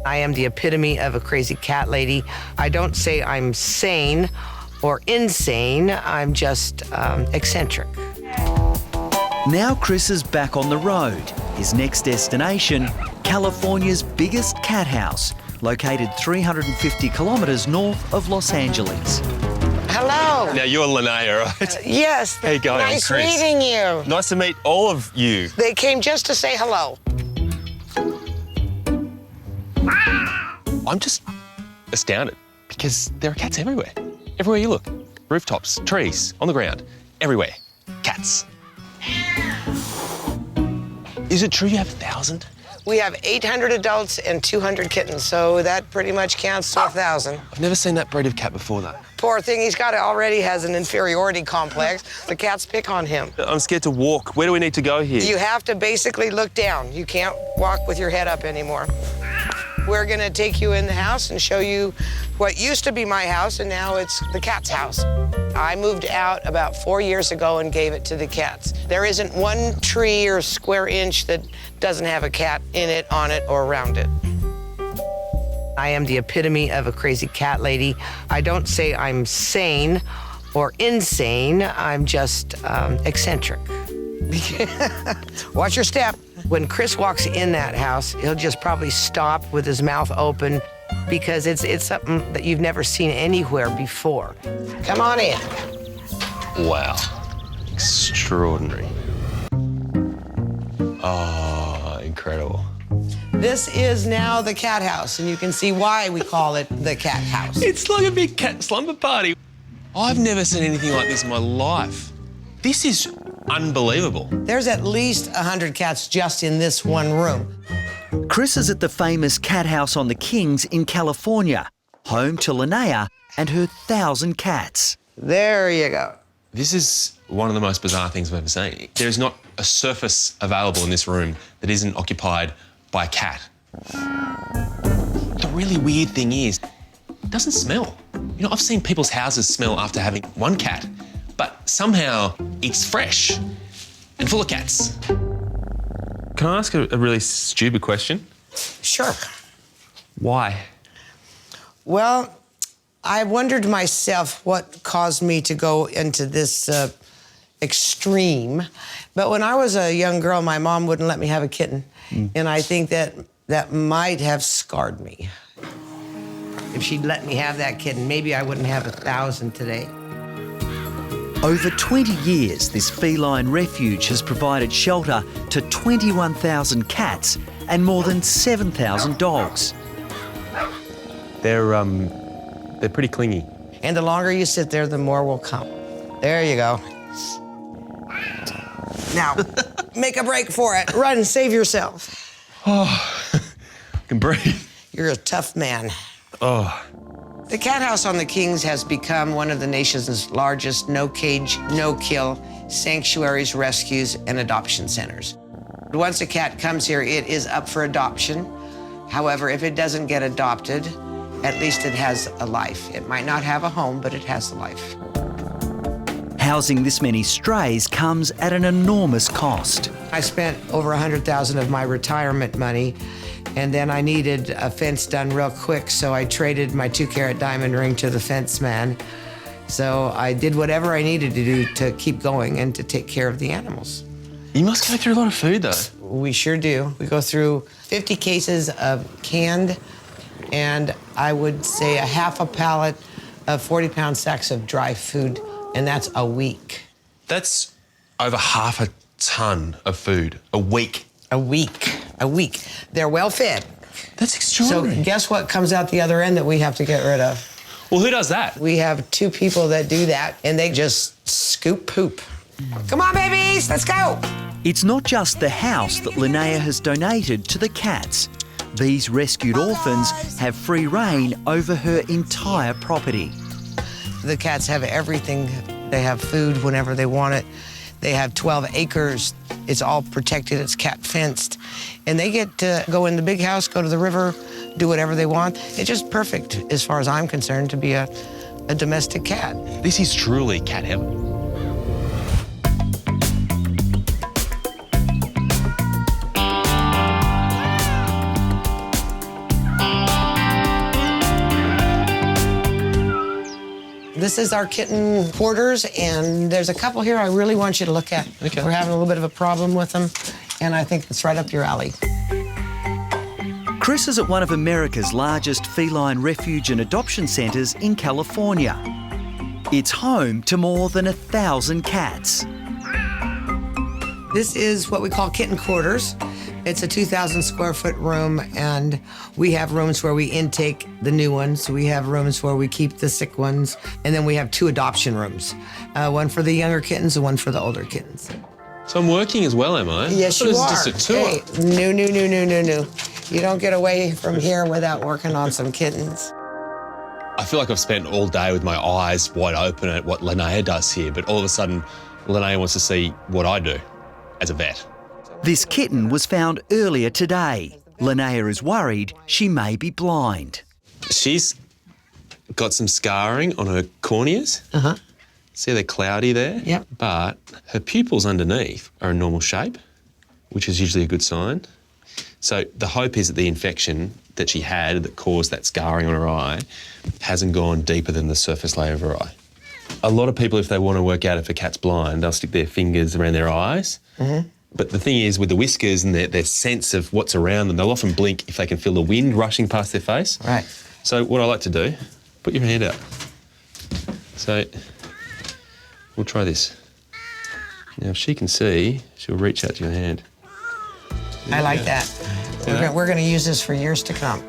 I am the epitome of a crazy cat lady. I don't say I'm sane or insane, I'm just eccentric. Now Chris is back on the road. His next destination, California's biggest cat house, located 350 kilometres north of Los Angeles. Hello. Now, you're Linnea, right? Yes. How you going? Nice I'm Chris. meeting you. Nice to meet all of you. They came just to say hello. I'm just astounded because there are cats everywhere. Everywhere you look. Rooftops, trees, on the ground, everywhere. Cats. Is it true you have 1,000? We have 800 adults and 200 kittens, so that pretty much counts to 1,000. I've never seen that breed of cat before, though. Poor thing, he's already has an inferiority complex. The cats pick on him. I'm scared to walk. Where do we need to go here? You have to basically look down. You can't walk with your head up anymore. We're gonna take you in the house and show you what used to be my house, and now it's the cat's house. I moved out about 4 years ago and gave it to the cats. There isn't one tree or square inch that doesn't have a cat in it, on it, or around it. I am the epitome of a crazy cat lady. I don't say I'm sane or insane, I'm just eccentric. Watch your step. When Chris walks in that house, he'll just probably stop with his mouth open because it's something that you've never seen anywhere before. Come on in. Wow. Extraordinary. Oh, incredible. This is now the cat house, and you can see why we call it the cat house. It's like a big cat slumber party. I've never seen anything like this in my life. This is unbelievable. There's at least 100 cats just in this one room. Chris is at the famous cat house on the Kings in California, home to Linnea and her 1,000 cats. There you go. This is one of the most bizarre things I've ever seen. There is not a surface available in this room that isn't occupied by a cat. The really weird thing is, it doesn't smell. You know, I've seen people's houses smell after having one cat, but somehow it's fresh and full of cats. Can I ask a really stupid question? Sure. Why? Well, I wondered myself what caused me to go into this extreme. But when I was a young girl, my mom wouldn't let me have a kitten. And I think that might have scarred me. If she'd let me have that kitten, maybe I wouldn't have 1,000 today. Over 20 years, this feline refuge has provided shelter to 21,000 cats and more than 7,000 dogs. They're pretty clingy. And the longer you sit there, the more will come. There you go. Now, make a break for it. Run, save yourself. Oh, I can breathe. You're a tough man. Oh. The Cat House on the Kings has become one of the nation's largest no-cage, no-kill sanctuaries, rescues, and adoption centers. Once a cat comes here, it is up for adoption. However, if it doesn't get adopted, at least it has a life. It might not have a home, but it has a life. Housing this many strays comes at an enormous cost. I spent over $100,000 of my retirement money, and then I needed a fence done real quick, so I traded my 2-carat diamond ring to the fence man. So I did whatever I needed to do to keep going and to take care of the animals. You must go through a lot of food, though. We sure do. We go through 50 cases of canned, and I would say a half a pallet of 40-pound sacks of dry food, and that's a week. That's over half a ton of food a week. A week. They're well fed. That's extraordinary. So guess what comes out the other end that we have to get rid of? Well, who does that? We have 2 people that do that, and they just scoop poop. Come on, babies, let's go. It's not just the house that Linnea has donated to the cats. These rescued orphans have free reign over her entire property. The cats have everything. They have food whenever they want it. They have 12 acres. It's all protected, it's cat fenced. And they get to go in the big house, go to the river, do whatever they want. It's just perfect, as far as I'm concerned, to be a domestic cat. This is truly cat heaven. This is our kitten quarters, and there's a couple here I really want you to look at. Okay. We're having a little bit of a problem with them, and I think it's right up your alley. Chris is at one of America's largest feline refuge and adoption centres in California. It's home to more than 1,000 cats. This is what we call kitten quarters. It's a 2,000 square foot room, and we have rooms where we intake the new ones. We have rooms where we keep the sick ones, and then we have 2 adoption rooms, one for the younger kittens and one for the older kittens. So I'm working as well, am I? Yes, I you thought are. It was just a tour. Hey, no. You don't get away from here without working on some kittens. I feel like I've spent all day with my eyes wide open at what Linnea does here, but all of a sudden, Linnea wants to see what I do as a vet. This kitten was found earlier today. Linnea is worried she may be blind. She's got some scarring on her corneas. Uh-huh. See, they're cloudy there? Yep. But her pupils underneath are a normal shape, which is usually a good sign. So the hope is that the infection that she had that caused that scarring on her eye hasn't gone deeper than the surface layer of her eye. A lot of people, if they want to work out if a cat's blind, they'll stick their fingers around their eyes. Mm-hmm. But the thing is, with the whiskers and their sense of what's around them, they'll often blink if they can feel the wind rushing past their face. Right. So what I like to do, put your hand out. So we'll try this. Now, if she can see, she'll reach out to your hand. I like that. We're going to use this for years to come.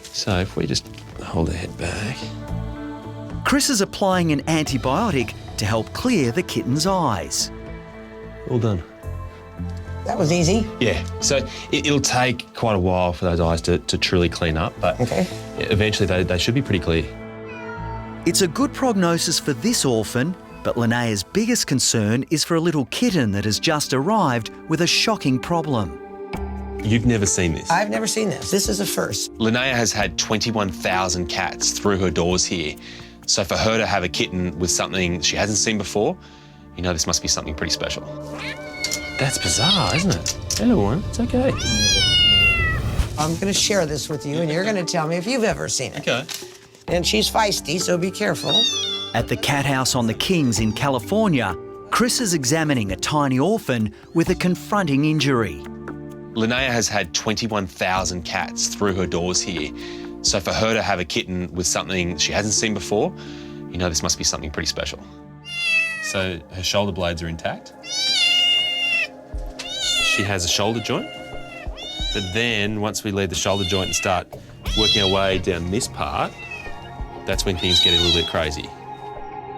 So if we just hold her head back. Chris is applying an antibiotic to help clear the kitten's eyes. All done. That was easy. Yeah, so it'll take quite a while for those eyes to truly clean up, but Okay. eventually they should be pretty clear. It's a good prognosis for this orphan, but Linnea's biggest concern is for a little kitten that has just arrived with a shocking problem. You've never seen this. I've never seen this. This is a first. Linnea has had 21,000 cats through her doors here. So for her to have a kitten with something she hasn't seen before, you know this must be something pretty special. That's bizarre, isn't it? Hello, one. It's okay. I'm going to share this with you, and you're going to tell me if you've ever seen it. Okay. And she's feisty, so be careful. At the cat house on the Kings in California, Chris is examining a tiny orphan with a confronting injury. Linnea has had 21,000 cats through her doors here. So for her to have a kitten with something she hasn't seen before, you know this must be something pretty special. So her shoulder blades are intact. She has a shoulder joint. But then once we leave the shoulder joint and start working our way down this part, that's when things get a little bit crazy.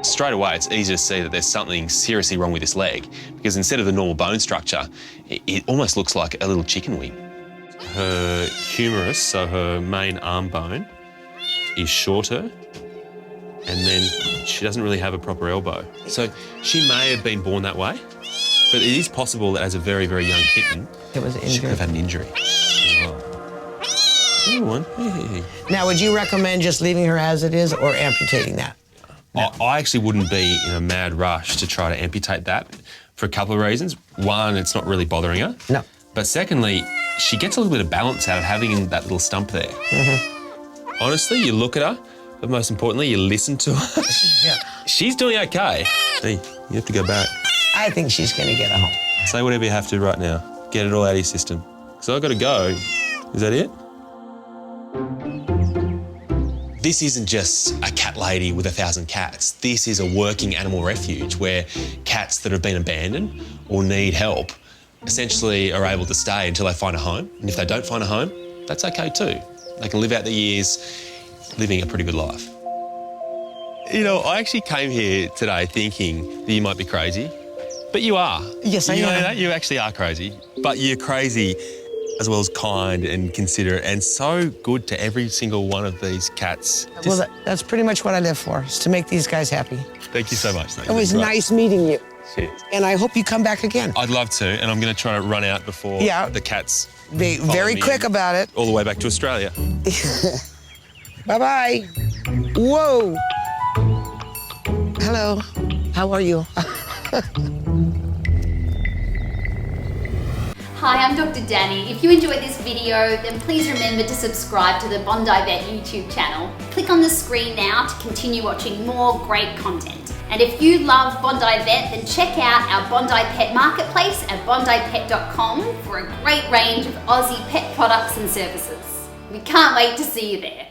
Straight away, it's easy to see that there's something seriously wrong with this leg because instead of the normal bone structure, it almost looks like a little chicken wing. Her humerus, so her main arm bone, is shorter, and then she doesn't really have a proper elbow. So she may have been born that way, but it is possible that as a very, very young kitten, It was she could have had an injury. Everyone, hey. Now, would you recommend just leaving her as it is or amputating that? I actually wouldn't be in a mad rush to try to amputate that for a couple of reasons. One, it's not really bothering her. No. But secondly, she gets a little bit of balance out of having that little stump there. Mm-hmm. Honestly, you look at her, but most importantly, you listen to her. Yeah. She's doing okay. Hey, you have to go back. I think she's going to get a home. Say whatever you have to right now. Get it all out of your system. So I've got to go. Is that it? This isn't just a cat lady with 1,000 cats. This is a working animal refuge where cats that have been abandoned or need help essentially are able to stay until they find a home. And if they don't find a home, that's okay too. They can live out their years living a pretty good life. You know, I actually came here today thinking that you might be crazy, but you are. Yes, I You know am. that? You actually are crazy, but you're crazy as well as kind and considerate and so good to every single one of these cats. Well, that's pretty much what I live for, is to make these guys happy. Thank you so much. It was nice meeting you. Cheers. And I hope you come back again. I'd love to, and I'm going to try to run out before the cats Be follow very me quick about it. all the way back to Australia. Bye-bye. Whoa. Hello. How are you? Hi, I'm Dr. Danny. If you enjoyed this video, then please remember to subscribe to the Bondi Vet YouTube channel. Click on the screen now to continue watching more great content. And if you love Bondi Vet, then check out our Bondi Pet Marketplace at bondipet.com for a great range of Aussie pet products and services. We can't wait to see you there.